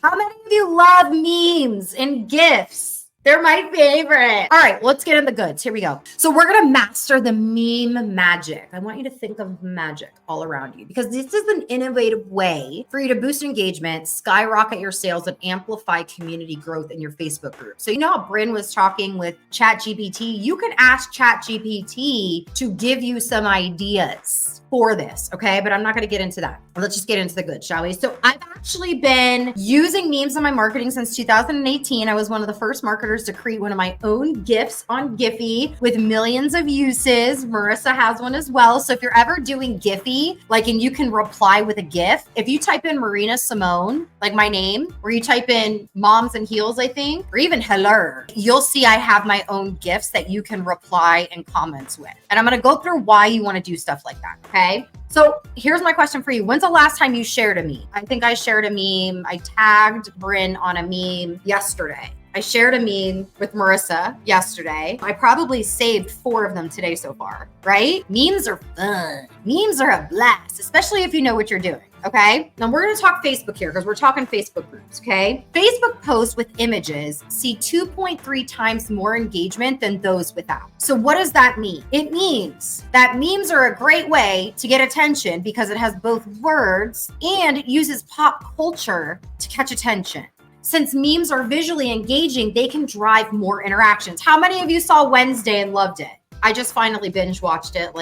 How many of you love memes and GIFs? They're my favorite. All right, let's get in the goods. Here we go. So we're going to master the meme magic. I want you to think of magic all around you because this is an innovative way for you to boost engagement, skyrocket your sales, and amplify community growth in your Facebook group. So you know how Bryn was talking with ChatGPT? You can ask ChatGPT to give you some ideas for this, okay? But I'm not going to get into that. Let's just get into the good, shall we? So I've actually been using memes in my marketing since 2018. I was one of the first marketers to create one of my own GIFs on Giphy with millions of uses. Marissa has one as well. So if you're ever doing Giphy, and you can reply with a GIF, if you type in Marina Simone, like my name, or you type in moms and heels, I think, or even hello, you'll see I have my own GIFs that you can reply and comments with. And I'm going to go through why you want to do stuff like that. Okay. So here's my question for you. When's the last time you shared a meme? I think I shared a meme. I tagged Bryn on a meme yesterday. I shared a meme with Marissa yesterday. I probably saved 4 of them today so far, right? Memes are fun. Memes are a blast, especially if you know what you're doing. Okay. Now we're going to talk Facebook here because we're talking Facebook groups. Okay. Facebook posts with images see 2.3 times more engagement than those without. So what does that mean? It means that memes are a great way to get attention because it has both words and it uses pop culture to catch attention. Since memes are visually engaging, they can drive more interactions. How many of you saw Wednesday and loved it? I just finally binge watched it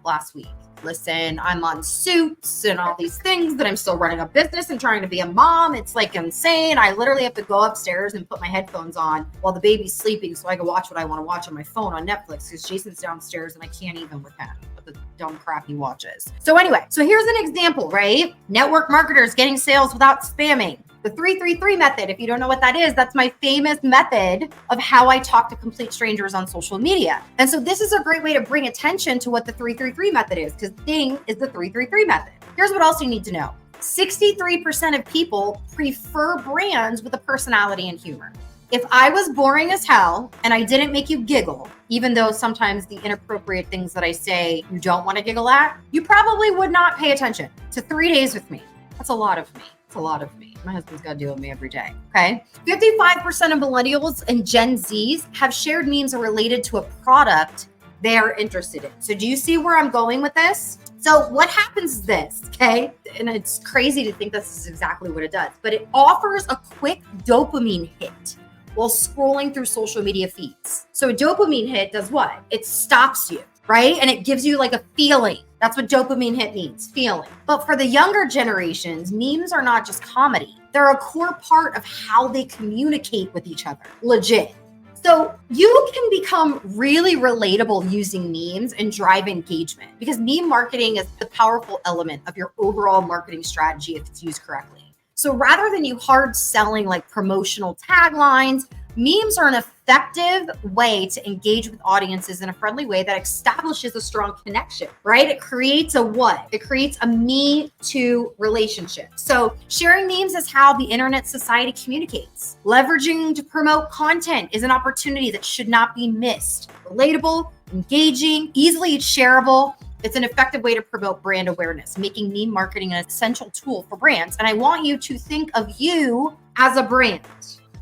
last week. Listen, I'm on Suits and all these things, but I'm still running a business and trying to be a mom. It's insane. I literally have to go upstairs and put my headphones on while the baby's sleeping so I can watch what I want to watch on my phone on Netflix because Jason's downstairs and I can't even with him. The dumb crap he watches. So anyway, here's an example, right? Network marketers getting sales without spamming. The 333 method, if you don't know what that is, that's my famous method of how I talk to complete strangers on social media. And so this is a great way to bring attention to what the 333 method is because Ding is the 333 method. Here's what else you need to know. 63% of people prefer brands with a personality and humor. If I was boring as hell and I didn't make you giggle, even though sometimes the inappropriate things that I say you don't want to giggle at, you probably would not pay attention to 3 days with me. That's a lot of me. It's a lot of me. My husband's got to deal with me every day. Okay. 55% of millennials and Gen Zs have shared memes related to a product they are interested in. So do you see where I'm going with this? So what happens is this, okay? And it's crazy to think this is exactly what it does, but it offers a quick dopamine hit while scrolling through social media feeds. So a dopamine hit does what? It stops you, right? And it gives you a feeling. That's what dopamine hit means, feeling. But for the younger generations, memes are not just comedy. They're a core part of how they communicate with each other, legit. So you can become really relatable using memes and drive engagement because meme marketing is the powerful element of your overall marketing strategy if it's used correctly. So rather than you hard selling promotional taglines, memes are an effective way to engage with audiences in a friendly way that establishes a strong connection, right? It creates a what? It creates a me to relationship. So sharing memes is how the internet society communicates. Leveraging to promote content is an opportunity that should not be missed. Relatable, engaging, easily shareable. It's an effective way to promote brand awareness, making meme marketing an essential tool for brands. And I want you to think of you as a brand.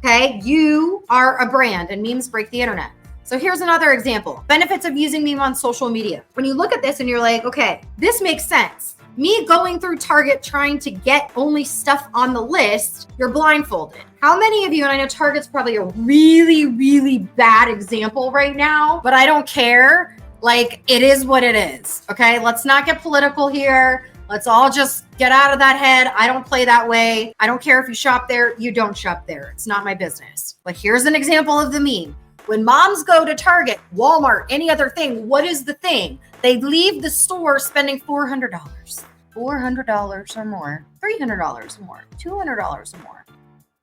Okay, you are a brand and memes break the internet. So here's another example. Benefits of using meme on social media. When you look at this and you're like, okay, this makes sense. Me going through Target trying to get only stuff on the list, you're blindfolded. How many of you, and I know Target's probably a really, really bad example right now, but I don't care. It is what it is. Okay, let's not get political here. Let's all just get out of that head. I don't play that way. I don't care if you shop there, you don't shop there. It's not my business. But here's an example of the meme. When moms go to Target, Walmart, any other thing, what is the thing? They leave the store spending $400. $400 or more, $300 or more, $200 or more,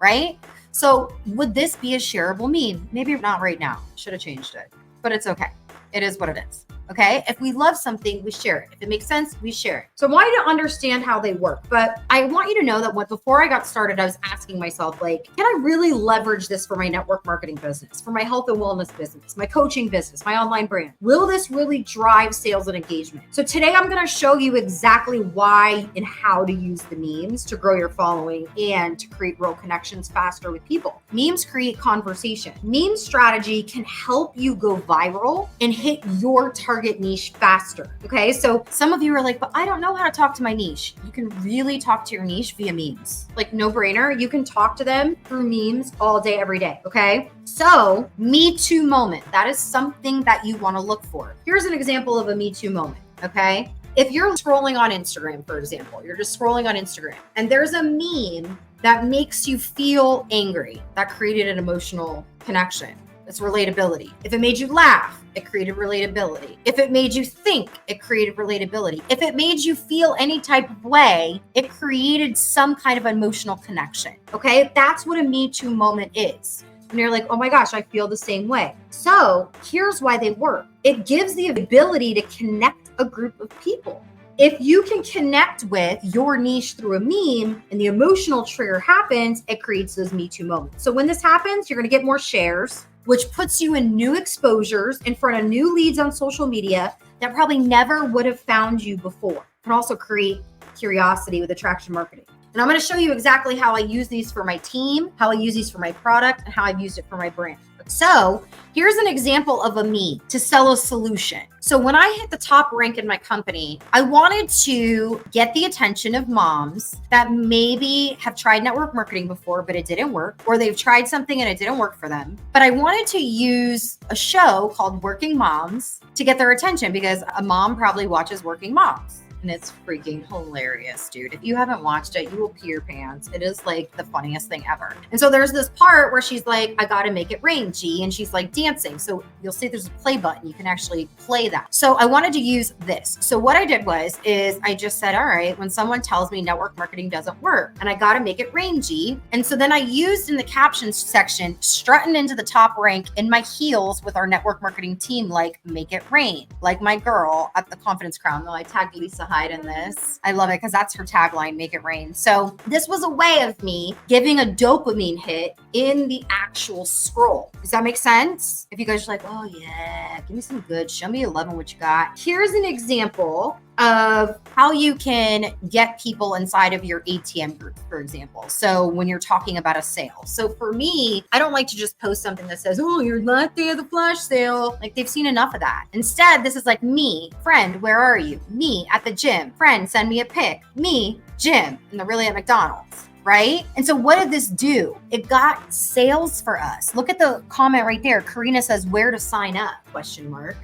right? So would this be a shareable meme? Maybe not right now. Should have changed it, but it's okay. It is what it is. Okay. If we love something, we share it. If it makes sense, we share it. So I want you to understand how they work. But I want you to know that before I got started, I was asking myself, like, can I really leverage this for my network marketing business, for my health and wellness business, my coaching business, my online brand? Will this really drive sales and engagement? So today I'm going to show you exactly why and how to use the memes to grow your following and to create real connections faster with people. Memes create conversation. Meme strategy can help you go viral and hit your target niche faster. Okay. So some of you are like, but I don't know how to talk to my niche. You can really talk to your niche via memes. Like, no brainer. You can talk to them through memes all day, every day. Okay. So Me Too moment, that is something that you want to look for. Here's an example of a Me Too moment. Okay. If you're scrolling on Instagram, for example, you're just scrolling on Instagram and there's a meme that makes you feel angry, that created an emotional connection. It's relatability. If it made you laugh, it created relatability. If it made you think, it created relatability. If it made you feel any type of way, it created some kind of emotional connection. Okay, that's what a Me Too moment is. And you're like, oh my gosh, I feel the same way. So here's why they work. It gives the ability to connect a group of people. If you can connect with your niche through a meme and the emotional trigger happens, it creates those Me Too moments. So when this happens, you're going to get more shares, which puts you in new exposures in front of new leads on social media that probably never would have found you before. It can also create curiosity with attraction marketing. And I'm going to show you exactly how I use these for my team, how I use these for my product, and how I've used it for my brand. So here's an example of a me to sell a solution. So when I hit the top rank in my company, I wanted to get the attention of moms that maybe have tried network marketing before, but it didn't work, or they've tried something and it didn't work for them. But I wanted to use a show called Working Moms to get their attention because a mom probably watches Working Moms. And it's freaking hilarious, dude. If you haven't watched it, you will pee your pants. It is like the funniest thing ever. And so there's this part where she's like, I gotta make it rain, G. And she's like dancing. So you'll see there's a play button. You can actually play that. So I wanted to use this. So what I did is I just said, all right, when someone tells me network marketing doesn't work and I gotta make it rain, G. And so then I used in the captions section, strutting into the top rank in my heels with our network marketing team, like make it rain, like my girl at the Confidence Crown. Though I tagged Lisa Hyde in this. I love it because that's her tagline, make it rain. So this was a way of me giving a dopamine hit in the actual scroll. Does that make sense? If you guys are like, oh yeah, give me some good, show me 11 what you got. Here's an example of how you can get people inside of your ATM group, for example. So when you're talking about a sale. So for me, I don't like to just post something that says, oh, your last day of the flash sale. Like they've seen enough of that. Instead, this is like me, friend, where are you? Me at the gym. Friend, send me a pic. Me, gym, and they're really at McDonald's. Right? And so what did this do? It got sales for us. Look at the comment right there. Karina says, where to sign up? ?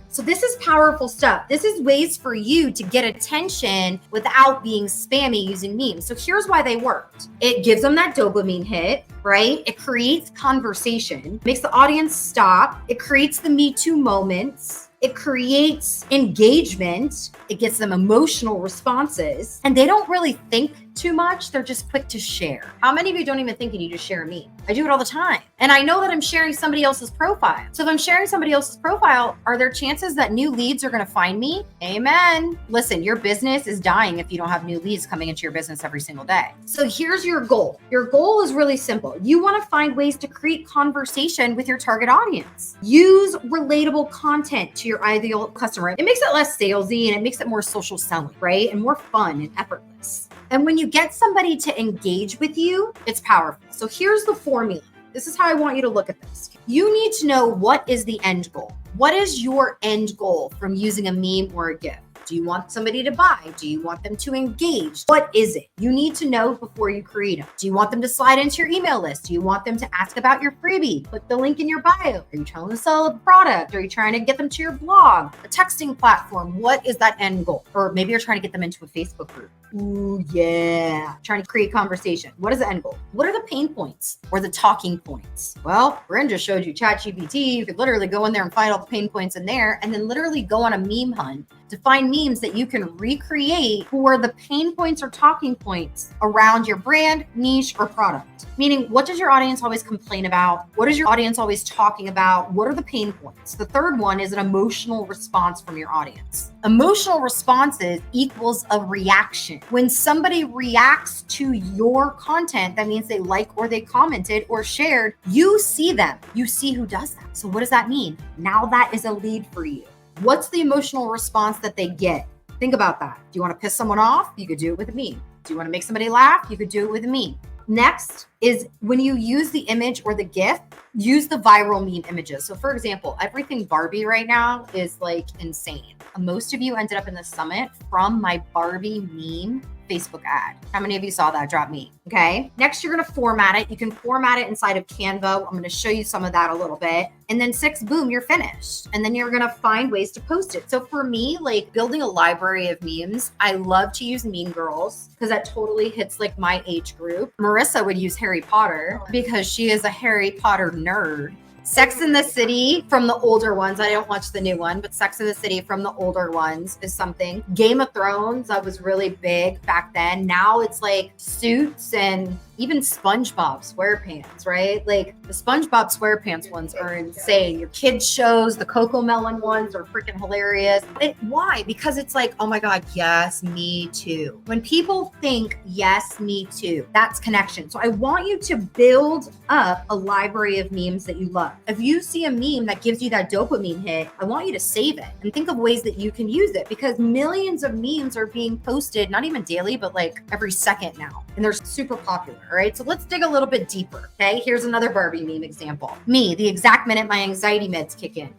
So this is powerful stuff. This is ways for you to get attention without being spammy using memes. So here's why they worked. It gives them that dopamine hit, right? It creates conversation, makes the audience stop. It creates the Me Too moments. It creates engagement. It gets them emotional responses, and they don't really think too much. They're just quick to share. How many of you don't even think and you just share a meme? I do it all the time. And I know that I'm sharing somebody else's profile. So if I'm sharing somebody else's profile, are there chances that new leads are going to find me? Amen. Listen, your business is dying if you don't have new leads coming into your business every single day. So here's your goal. Your goal is really simple. You want to find ways to create conversation with your target audience. Use relatable content to your ideal customer. It makes it less salesy and it makes it more social selling, right? And more fun and effortless. And when you get somebody to engage with you, it's powerful. So here's the formula. This is how I want you to look at this. You need to know what is the end goal. What is your end goal from using a meme or a GIF? Do you want somebody to buy? Do you want them to engage? What is it? You need to know before you create them. Do you want them to slide into your email list? Do you want them to ask about your freebie? Click the link in your bio. Are you trying to sell a product? Are you trying to get them to your blog, a texting platform? What is that end goal? Or maybe you're trying to get them into a Facebook group. Ooh, yeah. Trying to create conversation. What is the end goal? What are the pain points or the talking points? Well, Bryn just showed you ChatGPT. You could literally go in there and find all the pain points in there and then literally go on a meme hunt to find memes that you can recreate for the pain points or talking points around your brand, niche, or product. Meaning, what does your audience always complain about? What is your audience always talking about? What are the pain points? The third one is an emotional response from your audience. Emotional responses equals a reaction. When somebody reacts to your content, that means they like or they commented or shared, you see them. You see who does that. So what does that mean? Now that is a lead for you. What's the emotional response that they get? Think about that. Do you want to piss someone off? You could do it with a meme. Do you want to make somebody laugh? You could do it with a meme. Next is when you use the image or the GIF, use the viral meme images. So for example, everything Barbie right now is like insane. Most of you ended up in the summit from my Barbie meme Facebook ad. How many of you saw that? Drop me. Okay. Next, you're going to format it. You can format it inside of Canva. I'm going to show you some of that a little bit. And then 6, boom, you're finished. And then you're going to find ways to post it. So for me, like building a library of memes, I love to use Mean Girls because that totally hits like my age group. Marissa would use Harry Potter because she is a Harry Potter nerd. Sex in the City from the older ones. I don't watch the new one, but Sex in the City from the older ones is something. Game of Thrones, that was really big back then. Now it's like Suits and even SpongeBob SquarePants, right? Like the SpongeBob SquarePants ones are insane. Your kids shows, the Cocomelon ones are freaking hilarious. Why? Because it's like, oh my God, yes, me too. When people think, yes, me too, that's connection. So I want you to build up a library of memes that you love. If you see a meme that gives you that dopamine hit, I want you to save it and think of ways that you can use it because millions of memes are being posted, not even daily, but like every second now. And they're super popular. All right, so let's dig a little bit deeper. Okay, here's another Barbie meme example. Me, the exact minute my anxiety meds kick in.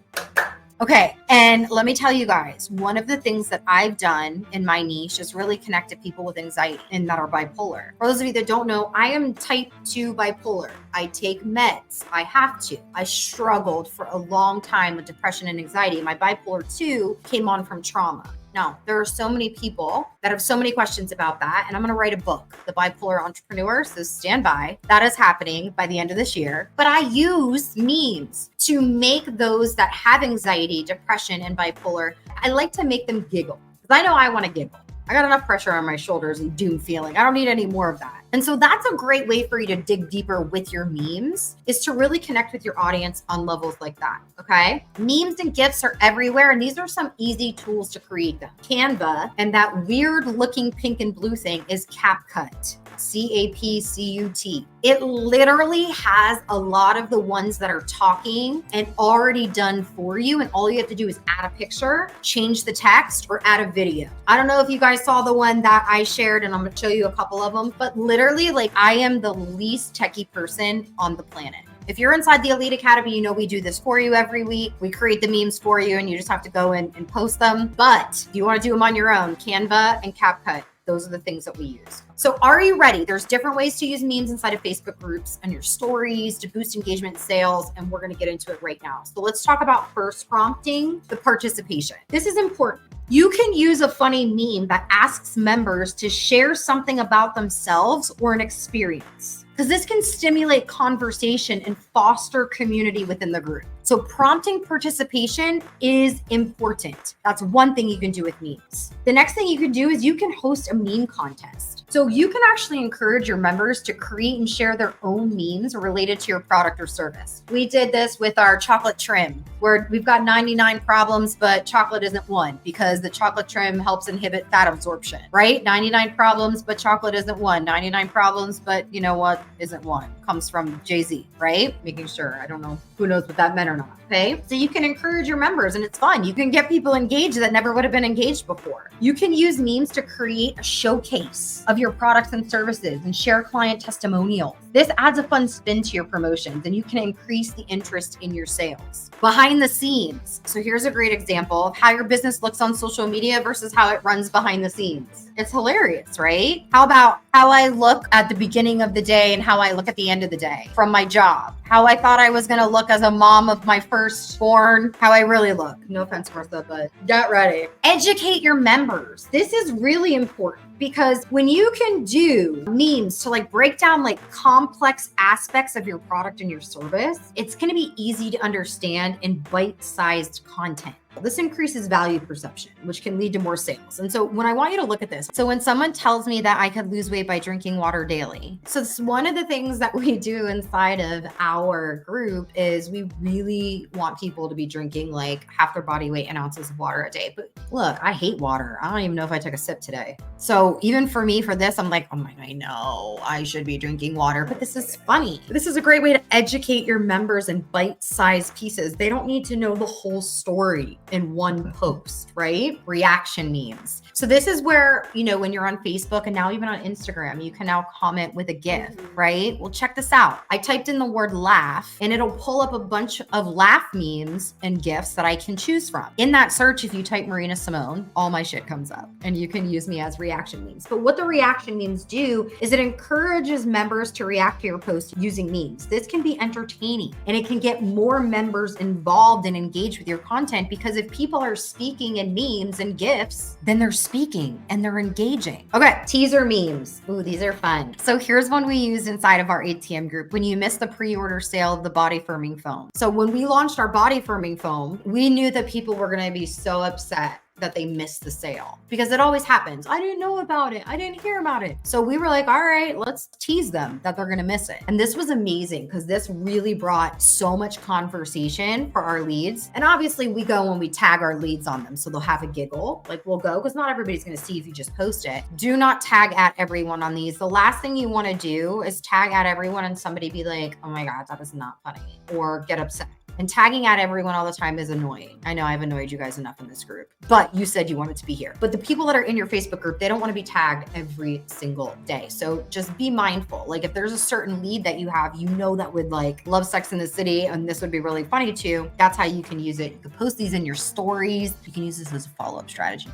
Okay, and let me tell you guys, one of the things that I've done in my niche is really connect to people with anxiety and that are bipolar. For those of you that don't know, I am type 2 bipolar. I take meds. I have to. I struggled for a long time with depression and anxiety. My bipolar 2 came on from trauma. Now, there are so many people that have so many questions about that. And I'm going to write a book, The Bipolar Entrepreneur. So stand by. That is happening by the end of this year. But I use memes to make those that have anxiety, depression, and bipolar, I like to make them giggle because I know I want to giggle. I got enough pressure on my shoulders and doom feeling. I don't need any more of that. And so that's a great way for you to dig deeper with your memes is to really connect with your audience on levels like that. Okay. Memes and GIFs are everywhere. And these are some easy tools to create them. Canva and that weird looking pink and blue thing is CapCut. CapCut. It literally has a lot of the ones that are talking and already done for you. And all you have to do is add a picture, change the text, or add a video. I don't know if you guys saw the one that I shared, and I'm going to show you a couple of them, but literally, like, I am the least techie person on the planet. If you're inside the Elite Academy, you know we do this for you every week. We create the memes for you, and you just have to go in and post them. But if you want to do them on your own, Canva and CapCut. Those are the things that we use. So are you ready? There's different ways to use memes inside of Facebook groups and your stories to boost engagement and sales. And we're going to get into it right now. So let's talk about first prompting the participation. This is important. You can use a funny meme that asks members to share something about themselves or an experience, because this can stimulate conversation and foster community within the group. So prompting participation is important. That's one thing you can do with memes. The next thing you can do is you can host a meme contest. So you can actually encourage your members to create and share their own memes related to your product or service. We did this with our chocolate trim, where we've got 99 problems, but chocolate isn't one, because the chocolate trim helps inhibit fat absorption, right? 99 problems, but chocolate isn't one. 99 problems, but you know what isn't one? Comes from Jay-Z, right? Making sure. I don't know who knows what that meant or not. Okay. So you can encourage your members and it's fun. You can get people engaged that never would have been engaged before. You can use memes to create a showcase of your products and services and share client testimonials. This adds a fun spin to your promotions and you can increase the interest in your sales. Behind the scenes. So here's a great example of how your business looks on social media versus how it runs behind the scenes. It's hilarious, right? How about how I look at the beginning of the day and how I look at the end of the day from my job, how I thought I was going to look as a mom of my firstborn, how I really look. No offense, Martha, but get ready. Educate your members. This is really important because when you can do memes to like break down like complex aspects of your product and your service, it's going to be easy to understand in bite-sized content. This increases value perception, which can lead to more sales. And so when I want you to look at this, so when someone tells me that I could lose weight by drinking water daily, so it's one of the things that we do inside of our group is we really want people to be drinking like half their body weight in ounces of water a day. But look, I hate water. I don't even know if I took a sip today. So even for me, for this, I'm like, oh my, I know I should be drinking water, but this is funny. This is a great way to educate your members in bite-sized pieces. They don't need to know the whole story in one post, right? Reaction memes. So this is where, you know, when you're on Facebook and now even on Instagram, you can now comment with a GIF, right? Well, check this out. I typed in the word laugh and it'll pull up a bunch of laugh memes and GIFs that I can choose from. In that search, if you type Marina Simone, all my shit comes up and you can use me as reaction memes. But what the reaction memes do is it encourages members to react to your post using memes. This can be entertaining and it can get more members involved and engaged with your content because if people are speaking in memes and GIFs, then they're speaking and they're engaging. Okay, teaser memes. Ooh, these are fun. So here's one we use inside of our ATM group when you missed the pre-order sale of the body firming foam. So when we launched our body firming foam, we knew that people were gonna be so upset that they missed the sale because it always happens. I didn't know about it. I didn't hear about it. So we were like, all right, let's tease them that they're going to miss it. And this was amazing because this really brought so much conversation for our leads. And obviously we go when we tag our leads on them. So they'll have a giggle, like we'll go because not everybody's going to see if you just post it. Do not tag at everyone on these. The last thing you want to do is tag at everyone and somebody be like, oh my God, that is not funny, or get upset. And tagging at everyone all the time is annoying. I know I've annoyed you guys enough in this group, but you said you wanted to be here. But the people that are in your Facebook group, they don't want to be tagged every single day. So just be mindful. Like if there's a certain lead that you have, you know, that would like love Sex in the City and this would be really funny too. That's how you can use it. You can post these in your stories. You can use this as a follow-up strategy.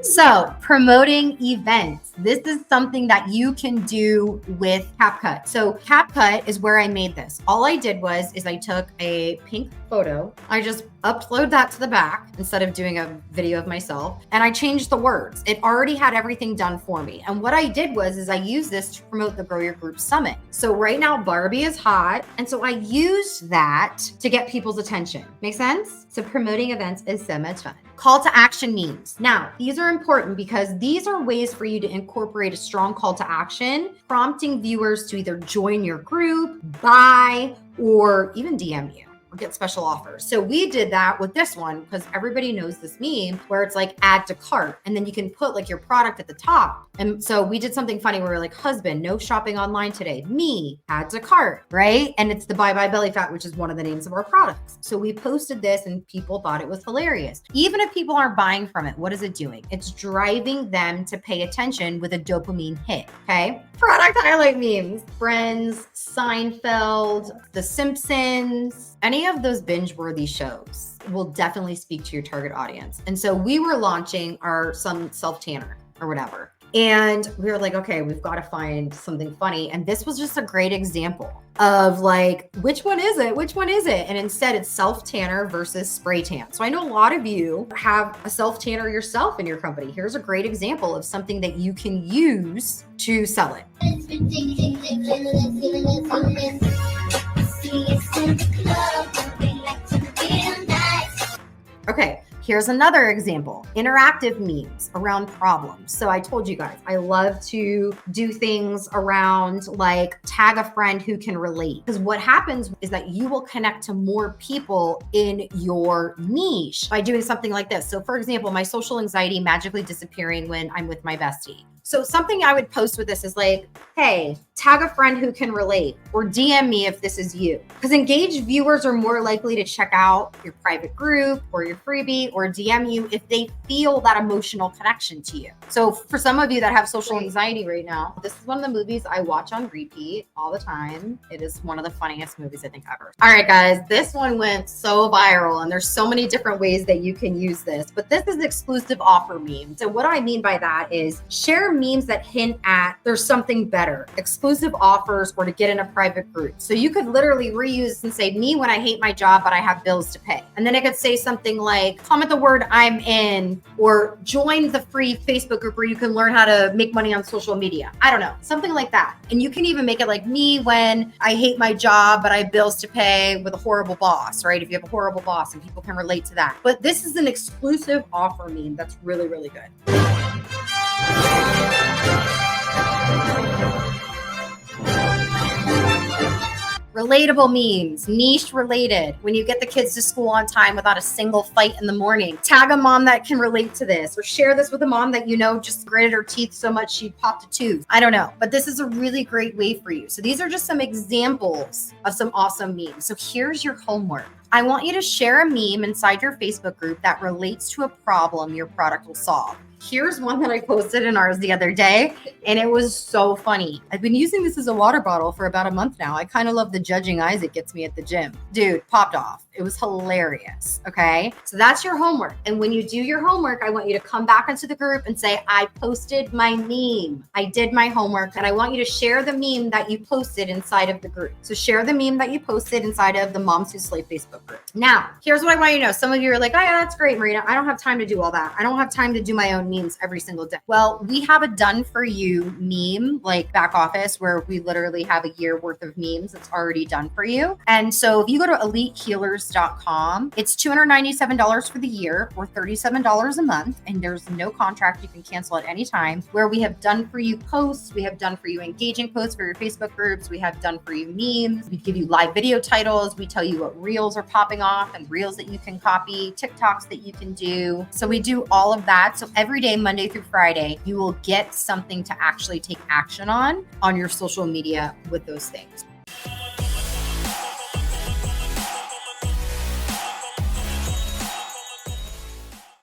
So promoting events. This is something that you can do with CapCut. So CapCut is where I made this. All I did was I took a pink photo. I just upload that to the back instead of doing a video of myself. And I changed the words. It already had everything done for me. And what I did was I used this to promote the Grow Your Group Summit. So right now Barbie is hot. And so I used that to get people's attention. Make sense? So promoting events is so much fun. Call to action memes. Now, these are important because these are ways for you to incorporate a strong call to action, prompting viewers to either join your group, buy, or even DM you or get special offers. So we did that with this one because everybody knows this meme where it's like add to cart and then you can put like your product at the top. And so we did something funny where we're like, husband, no shopping online today. Me, add to cart, right? And it's the Bye Bye Belly Fat, which is one of the names of our products. So we posted this and people thought it was hilarious. Even if people aren't buying from it, what is it doing? It's driving them to pay attention with a dopamine hit, okay? Product highlight memes. Friends, Seinfeld, The Simpsons, any of those binge-worthy shows will definitely speak to your target audience. And so we were launching our some self-tanner or whatever. And we were like, okay, we've got to find something funny. And this was just a great example of like, which one is it? Which one is it? And instead it's self-tanner versus spray tan. So I know a lot of you have a self-tanner yourself in your company. Here's a great example of something that you can use to sell it. Okay, here's another example. Interactive memes around problems. So I told you guys, I love to do things around like tag a friend who can relate. Because what happens is that you will connect to more people in your niche by doing something like this. So for example, my social anxiety magically disappearing when I'm with my bestie. So something I would post with this is like, hey, tag a friend who can relate, or DM me if this is you. Because engaged viewers are more likely to check out your private group or your freebie or DM you if they feel that emotional connection to you. So for some of you that have social anxiety right now, this is one of the movies I watch on repeat all the time. It is one of the funniest movies I think ever. All right, guys, this one went so viral and there's so many different ways that you can use this, but this is exclusive offer memes. So what I mean by that is share memes that hint at there's something better, exclusive offers, or to get in a private group. So you could literally reuse and say, me when I hate my job, but I have bills to pay. And then it could say something like, comment the word I'm in, or join the free Facebook group where you can learn how to make money on social media. I don't know, something like that. And you can even make it like, me when I hate my job, but I have bills to pay with a horrible boss, right? If you have a horrible boss, and people can relate to that. But this is an exclusive offer meme that's really, really good. Relatable memes, niche related. When you get the kids to school on time without a single fight in the morning, tag a mom that can relate to this, or share this with a mom that you know just gritted her teeth so much she popped a tooth. I don't know, but this is a really great way for you. So these are just some examples of some awesome memes. So here's your homework. I want you to share a meme inside your Facebook group that relates to a problem your product will solve. Here's one that I posted in ours the other day, and it was so funny. I've been using this as a water bottle for about a month now. I kind of love the judging eyes it gets me at the gym. Dude, popped off. It was hilarious. Okay. So that's your homework. And when you do your homework, I want you to come back into the group and say, I posted my meme. I did my homework. And I want you to share the meme that you posted inside of the group. So share the meme that you posted inside of the Moms Who Slay Facebook group. Now, here's what I want you to know. Some of you are like, oh yeah, that's great, Marina. I don't have time to do all that. I don't have time to do my own memes every single day. Well, we have a done for you meme, like back office, where we literally have a year worth of memes that's already done for you. And so if you go to elitehealers.com, it's $297 for the year or $37 a month. And there's no contract. You can cancel at any time, where we have done for you posts. We have done for you engaging posts for your Facebook groups. We have done for you memes. We give you live video titles. We tell you what reels are popping off and reels that you can copy, TikToks that you can do. So we do all of that. So every day, Monday through Friday, you will get something to actually take action on your social media with those things.